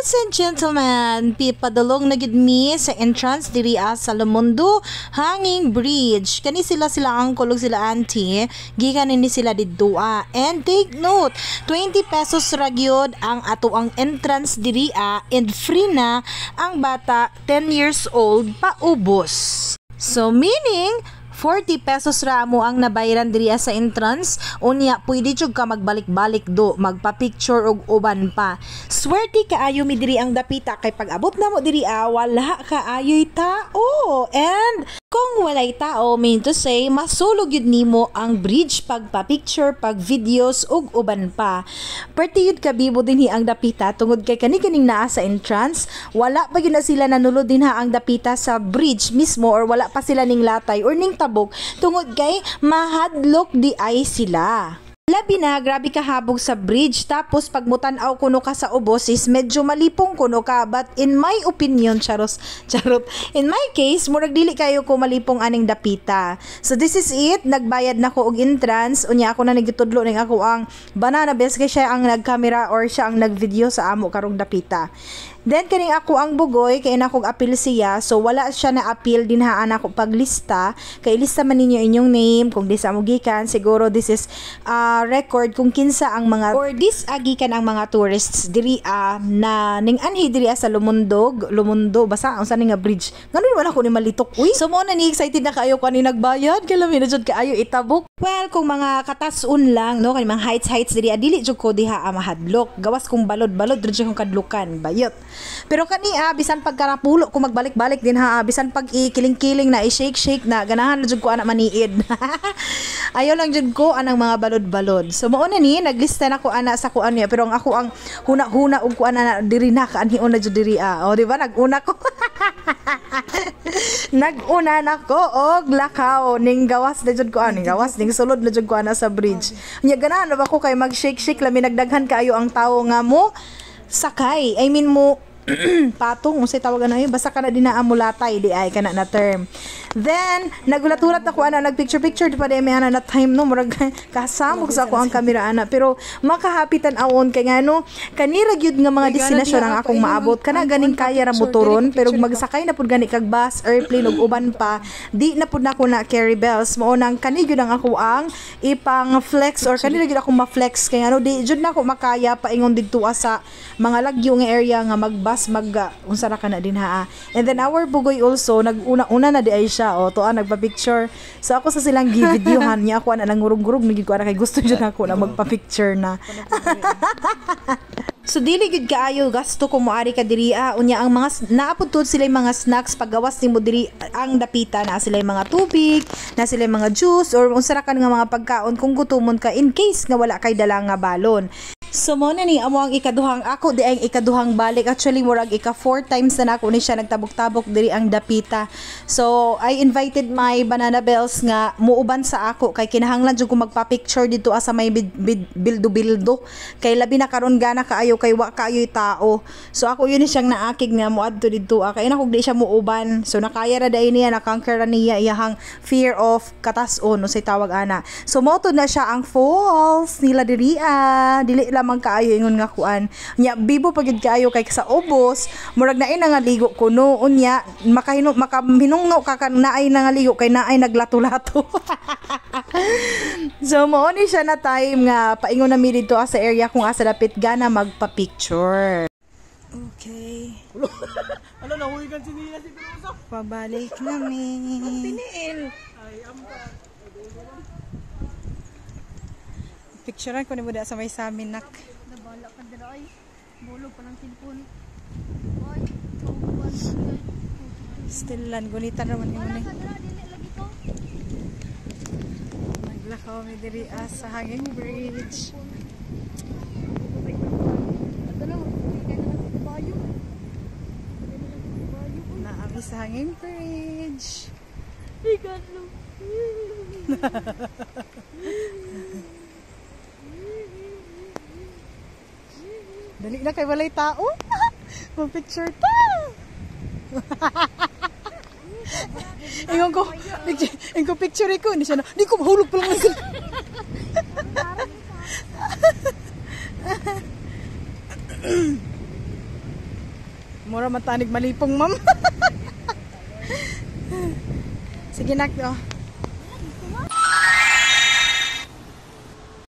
Ladies and gentlemen, pipadulong na gid mi sa entrance diri sa Lomondo Hanging Bridge. Kani sila ang kulog sila auntie, gikan ni sila didua. And take note, 20 pesos ra gyud ang ato ang entrance diri and free na ang bata 10 years old paubos. So meaning 40 pesos ra mo ang nabayaran diri sa entrance, unya pwede jud ka magbalik-balik do, magpa-picture og uban pa. Swerte kaayo mi diri ang dapita kay pag abot na mo diri wala kaayoy tao. And kung walay tao, mean to say, masulog yun nimo ang bridge pagpa-picture, pag-videos ug uban pa. Perti yun kabibo din ang dapita tungod kay kani-kaning naa sa entrance, wala pa yun na sila nanulod din ang dapita sa bridge mismo or wala pa sila ning latay or ning tabok tungod kay mahadlok di ay sila. Labi na, grabe kahabog sa bridge. Tapos, pag mutan-aw kuno ka sa ubos is medyo malipong kuno ka. But in my opinion, charot. In my case, murag dili kayo ko malipong aning dapita. So, this is it. Nagbayad na ko og entrance. Unya ako na nagitudlo ning ako ang banana best kay siya ang nagkamera or siya ang nagvideo sa amo karong dapita. Then, kaning ako ang bugoy, kaya na akong appeal siya. So, wala siya na appeal din haan ako paglista. Kaya lista man ninyo inyong name, kung di sa amugikan. Siguro, this is record kung kinsa ang mga, or this agikan ang mga tourists diri na ning anhi diri sa Lomondo, basta ang saan nga bridge. Ganun wala ko ni malitok. Uy, so mo na ni excited na kayo kung ani nagbayad. Kaya lamin na jud kaayo itabok. Well, kung mga katasun lang, no, kay mga heights diri, dili jud ko diha mahadlok. Gawas kong balod diri kong kadlukan, bayot. Pero kani bisan pagkarapulo kung magbalik-balik din bisan pag ikiling-kiling na i-shake na ganahan na jud ko ana maniid. Ayo lang jud ko anang mga balod-balod. So mao na ni naglista na ko ana sa kuan niya, pero ang ako ang huna-huna og kuan ana diri na kaanhion na jud diri o di ba naguna ko. Naguna na ko og lakaw ning gawas na jud ko ning gawas ning sulod na jud ko ana sa bridge. Nya ganahan na ba ko kay mag-shake lami nagdaghan kaayo ang tawo nga mo sakay. I mean mo patong unsay tawagan na yun, basta kana din na amulatay di ay kana na term. Then nagulat-ulat ako ana nagpicture di pa di may ana na time no murag kasamog sa ako ang kamera ana, pero makahapitan awon kay ngano kanira gyud nga mga destinasyon ang akong maabot kana ganing kaya ra motoron, pero magsakay na pud gani kag bus, airplane ug uban pa di na pud nako na carry bells. Mao nang kani gyud ang ako ang ipang flex or kanira gyud ako ma-flex kay ngano di jud nako makaya paingon didto sa mga lagyo nga area nga magbus unsa ra kana din And then our bugoy also naguna-una na di ay siya tuwa nagpa-picture. So ako sa silang gi-videohan niya ako ana nang ngurug-ngurug nagid ko ana kay gusto jud ako na magpa-picture na. So dili gid kaayo gasto ko moari ka diri unya ang mga naapod tud sila mga snacks paggawas nimo diri ang dapita na sila mga tubig, na sila mga juice or unsa ra kan nga mga pagkaon kung gutomon ka in case nga wala kay dala nga balon. So mo na ni amo ang ikaduhang ako di ang ikaduhang balik, actually murag ika 4 times na nako ni siya nagtabok-tabok diri ang dapita. So I invited my banana bells nga muuban sa ako kay kinahanglan jud ko magpa-picture dito sa may bildo kay labi na karon gana kaayo kay wa kaayoy tao. So ako yun siyang naakig nga moadto didto kay na kog di siya muuban. So nakaya ra dai niya, na-conquer ra niya iyang fear of katason no say tawag ana. So moto na siya ang falls nila diri dili lamang kaayo ingon nga kuan nya bibo pagid kaayo kay sa ubos murag naay nga ligo kuno unya makahinungno ka kan naay nga ligo kay naay naglato-lato. So mo ni siya na time nga paingon na mi dito sa area kung asa dapit gana magpa-picture. Okay. Ano na huwigan si Nina si Piloso? Pabalik namin. Piniin. Ay amba. Picturean ko ni buda sa may samin nak. Nabala ka dira ay. Bulog pa ng cellphone. Still lan gunitan naman ni mo ni. Naglakaw mi diri sa Hanging Bridge. Naami sa Hanging Bridge. Igalo. Dali na kay walay tao. Mag-picture ta. Ingon ko picture ko hindi siya na. Di ko mahulog pa lang sila. Mura matanig malipong, ma'am. Sige nak, oh.